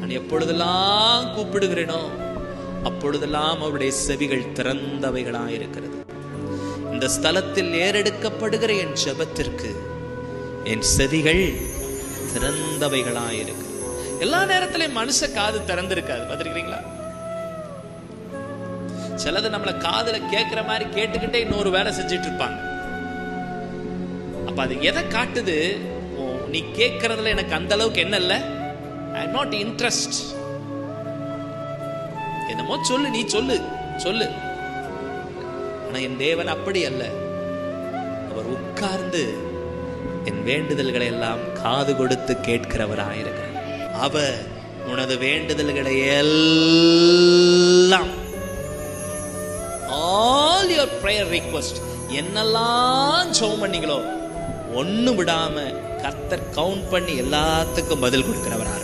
நான் எப்பொழுதெல்லாம் கூப்பிடுகிறேனோ அப்பொழுதெல்லாம் அவருடைய செவிகள் திறந்தவைகளாய் இருக்கிறது. இந்த ஸ்தலத்தில் ஏறெடுக்கப்படுகிற என் ஜெபத்திற்கு என் செவிகள் திறந்தவைகளாய் இருக்கிறது. எல்லா நேரத்திலையும் மனுஷ காது திறந்திருக்காது, பார்த்திருக்கீங்களா? சிலது நம்மள காதுல கேட்கிற மாதிரி கேட்டுக்கிட்டே இன்னொரு வேலை செஞ்சிட்டு இருப்பாங்க. அப்ப அது எதை காட்டுது? நீ கேட்கறதுல எனக்கு அந்த அளவுக்கு என்ன இல்ல, ஐ எம் நாட் இன்ட்ரெஸ்ட். என்னமோ சொல்லு, நீ சொல்லு சொல்லு. ஆனா என் தேவன் அப்படி அல்ல. அவர் உட்கார்ந்து என் வேண்டுதல்களை எல்லாம் காது கொடுத்து கேட்கிறவராயிருக்கிறார். அவர் உனது வேண்டுதல்களை எல்லாம், ஆல் யுவர் பிரேயர் ரிக்வெஸ்ட், என்னெல்லாம் ஜெபம் பண்ணீங்களோ ஒண்ணு விடாம கர்த்தர் கவுண்ட் பண்ணி எல்லாத்துக்கும் பதில் கொடுக்கிறவரா.